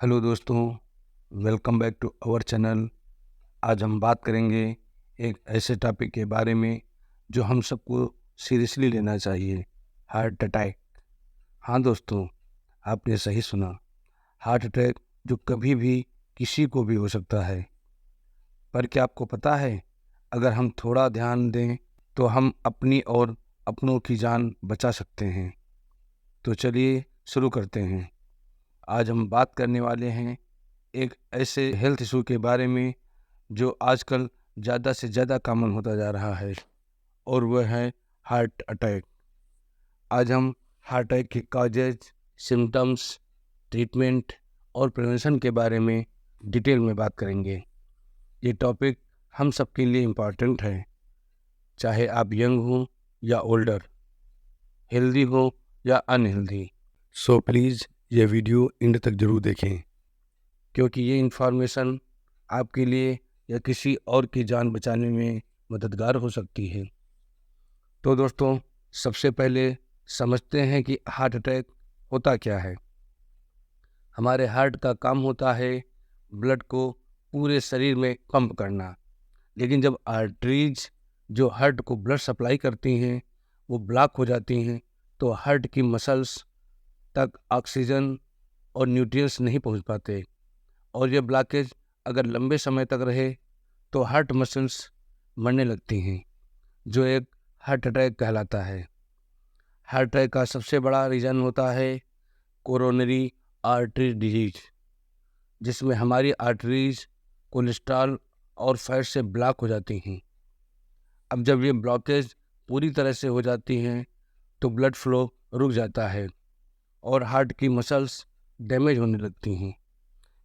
Hello दोस्तों, welcome back to our channel. आज हम बात करेंगे एक ऐसे टॉपिक के बारे में जो हम सबको सीरियसली लेना चाहिए, हार्ट अटैक। हाँ दोस्तों, आपने सही सुना। हार्ट अटैक जो कभी भी किसी को भी हो सकता है। पर क्या आपको पता है, अगर हम थोड़ा ध्यान दें तो हम अपनी और अपनों की जान बचा सकते हैं। तो चलिए शुरू करते हैं। आज हम बात करने वाले हैं एक ऐसे हेल्थ इशू के बारे में जो आजकल ज़्यादा से ज़्यादा कॉमन होता जा रहा है, और वह है हार्ट अटैक। आज हम हार्ट अटैक के कॉजेज, सिम्टम्स, ट्रीटमेंट और प्रिवेंशन के बारे में डिटेल में बात करेंगे। ये टॉपिक हम सबके लिए इम्पॉर्टेंट है, चाहे आप यंग हो या ओल्डर, हेल्दी हो या अनहेल्दी। सो प्लीज़ ये वीडियो एंड तक ज़रूर देखें, क्योंकि ये इन्फॉर्मेशन आपके लिए या किसी और की जान बचाने में मददगार हो सकती है। तो दोस्तों, सबसे पहले समझते हैं कि हार्ट अटैक होता क्या है। हमारे हार्ट का काम होता है ब्लड को पूरे शरीर में पंप करना। लेकिन जब आर्टरीज जो हार्ट को ब्लड सप्लाई करती हैं वो ब्लॉक हो जाती हैं, तो हार्ट की मसल्स तक ऑक्सीजन और न्यूट्रिएंट्स नहीं पहुंच पाते। और ये ब्लॉकेज अगर लंबे समय तक रहे तो हार्ट मसल्स मरने लगती हैं, जो एक हार्ट अटैक कहलाता है। हार्ट अटैक का सबसे बड़ा रीज़न होता है कोरोनरी आर्टरी डिजीज, जिसमें हमारी आर्टरीज कोलेस्ट्रॉल और फैट से ब्लॉक हो जाती हैं। अब जब ये ब्लॉकेज पूरी तरह से हो जाती हैं तो ब्लड फ्लो रुक जाता है और हार्ट की मसल्स डैमेज होने लगती हैं।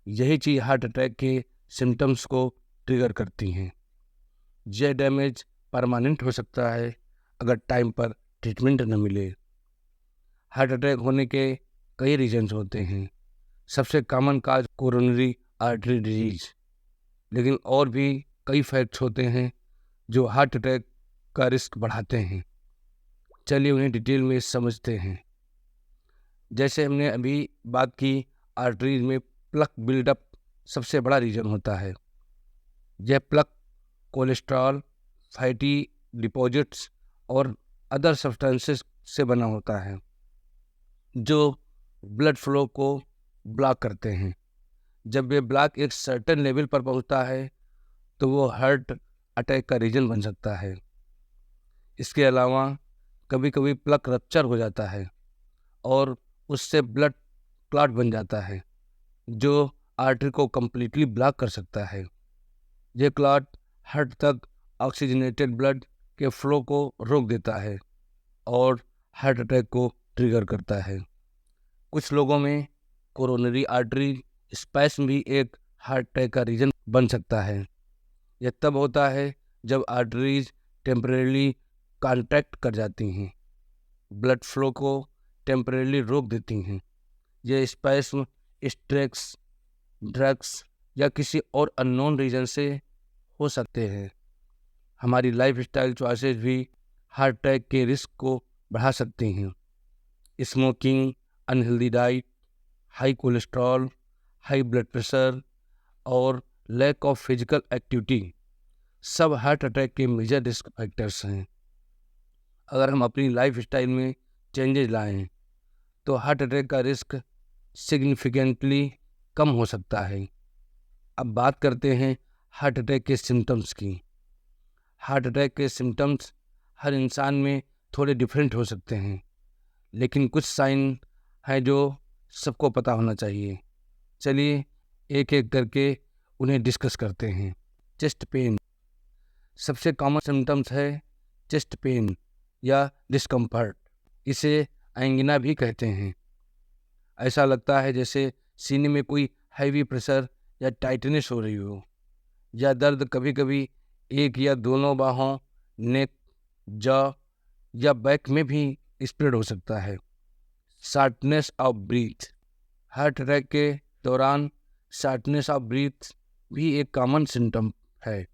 यही चीज़ हार्ट अटैक के सिम्टम्स को ट्रिगर करती हैं। यह डैमेज परमानेंट हो सकता है अगर टाइम पर ट्रीटमेंट न मिले। हार्ट अटैक होने के कई रीजन्स होते हैं। सबसे common cause coronary artery disease, लेकिन और भी कई फैक्ट्स होते हैं जो हार्ट अटैक का रिस्क बढ़ाते हैं। चलिए उन्हें डिटेल में समझते हैं। जैसे हमने अभी बात की, आर्टरीज में प्लक बिल्डअप सबसे बड़ा रीजन होता है। यह प्लक कोलेस्ट्रॉल, फैटी डिपॉजिट्स और अदर सब्सटेंसेस से बना होता है जो ब्लड फ्लो को ब्लॉक करते हैं। जब ये ब्लॉक एक सर्टेन लेवल पर पहुंचता है तो वो हार्ट अटैक का रीजन बन सकता है। इसके अलावा कभी कभी प्लक रप्चर हो जाता है और उससे ब्लड क्लॉट बन जाता है जो आर्टरी को कम्प्लीटली ब्लॉक कर सकता है। ये क्लॉट हार्ट तक ऑक्सीजनेटेड ब्लड के फ्लो को रोक देता है और हार्ट अटैक को ट्रिगर करता है। कुछ लोगों में कोरोनरी आर्टरी स्पैस्म भी एक हार्ट अटैक का रीजन बन सकता है। यह तब होता है जब आर्टरीज टेम्परेली कॉन्ट्रैक्ट कर जाती हैं, ब्लड फ्लो को टेम्परेली रोक देती हैं। यह स्पैस्म स्ट्रेस, ड्रग्स या किसी और अननोन रीजन से हो सकते हैं। हमारी लाइफस्टाइल चॉइसेस भी हार्ट अटैक के रिस्क को बढ़ा सकती हैं। Smoking, unhealthy diet, high cholesterol, high blood pressure और लैक ऑफ फिजिकल एक्टिविटी सब हार्ट अटैक के मेजर रिस्क फैक्टर्स हैं। अगर हम अपनी लाइफस्टाइल में चेंजेस लाएं तो हार्ट अटैक का रिस्क सिग्निफिकेंटली कम हो सकता है। अब बात करते हैं हार्ट अटैक के सिम्टम्स की। हार्ट अटैक के सिम्टम्स हर इंसान में थोड़े डिफरेंट हो सकते हैं, लेकिन कुछ साइन हैं जो सबको पता होना चाहिए। चलिए एक एक करके उन्हें डिस्कस करते हैं। चेस्ट पेन सबसे कॉमन सिम्टम्स है। चेस्ट पेन या डिस्कम्फर्ट, इसे एंगिना भी कहते हैं। ऐसा लगता है जैसे सीने में कोई हैवी प्रेशर या टाइटनेस हो रही हो, या दर्द कभी कभी एक या दोनों बाहों, नेक, जॉ या बैक में भी स्प्रेड हो सकता है। Shortness of breath, heart attack के दौरान शॉर्टनेस ऑफ ब्रीथ भी एक कॉमन सिम्टम है।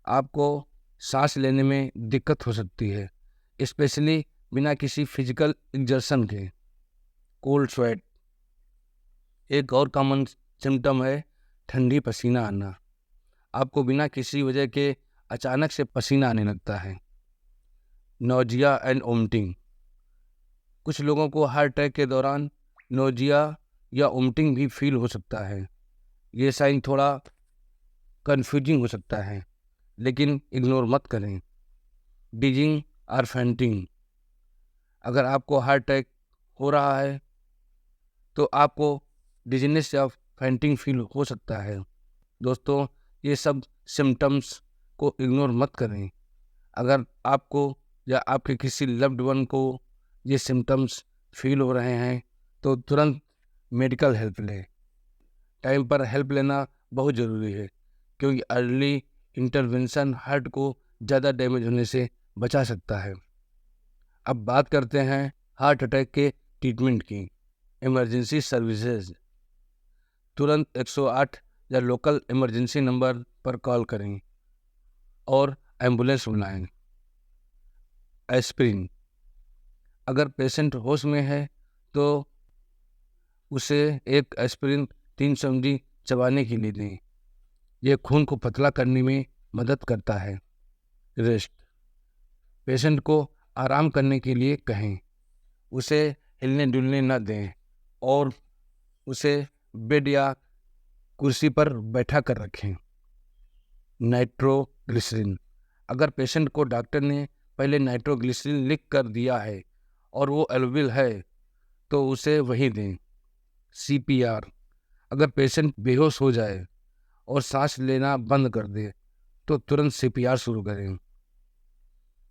आपको सांस लेने में दिक्कत हो सकती है, स्पेशली बिना किसी फिजिकल एक्सर्शन के। कोल्ड स्वेट, एक और कॉमन सिम्टम है ठंडी पसीना आना। आपको बिना किसी वजह के अचानक से पसीना आने लगता है। Nausea and vomiting. कुछ लोगों को हार्ट अटैक के दौरान नोजिया या वोमिटिंग भी फील हो सकता है। ये साइन थोड़ा कंफ्यूजिंग हो सकता है, लेकिन इग्नोर मत करें। डिजिंग और फेंटिंग। अगर आपको हार्ट अटैक हो रहा है तो आपको डिजीनेस या फेंटिंग फील हो सकता है। दोस्तों, ये सब सिम्टम्स को इग्नोर मत करें। अगर आपको या आपके किसी लव्ड वन को ये सिम्टम्स फील हो रहे हैं तो तुरंत मेडिकल हेल्प लें। टाइम पर हेल्प लेना बहुत ज़रूरी है, क्योंकि अर्ली इंटरवेंशन हार्ट को ज़्यादा डैमेज होने से बचा सकता है। अब बात करते हैं हार्ट अटैक के ट्रीटमेंट की। Emergency services. तुरंत 108 या लोकल इमरजेंसी नंबर पर कॉल करें और एम्बुलेंस बुलाएं। एस्पिरिन। अगर पेशेंट होश में है तो उसे एक एस्पिरिन 300 mg चबाने के लिए दें। यह खून को पतला करने में मदद करता है। रेस्ट। पेशेंट को आराम करने के लिए कहें, उसे हिलने डुलने न दें और उसे बेड या कुर्सी पर बैठा कर रखें। नाइट्रोग्लिसरीन। अगर पेशेंट को डॉक्टर ने पहले नाइट्रोग्लिसरीन लिख कर दिया है और वो अवेलेबल है तो उसे वही दें। CPR। अगर पेशेंट बेहोश हो जाए और सांस लेना बंद कर दे तो तुरंत CPR शुरू करें।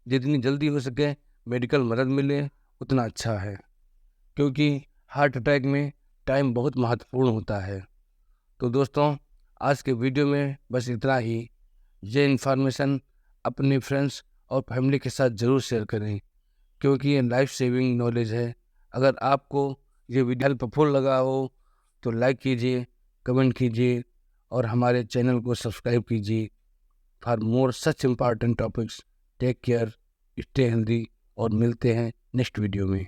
जितनी जल्दी हो सके मेडिकल मदद मिले उतना अच्छा है, क्योंकि हार्ट अटैक में टाइम बहुत महत्वपूर्ण होता है। तो दोस्तों, आज के वीडियो में बस इतना ही। ये इन्फॉर्मेशन अपने फ्रेंड्स और फैमिली के साथ ज़रूर शेयर करें, क्योंकि ये लाइफ सेविंग नॉलेज है। अगर आपको ये वीडियो हेल्पफुल लगा हो तो लाइक कीजिए, कमेंट कीजिए और हमारे चैनल को सब्सक्राइब कीजिए for more such important topics. Take care, stay healthy और मिलते हैं नेक्स्ट वीडियो में।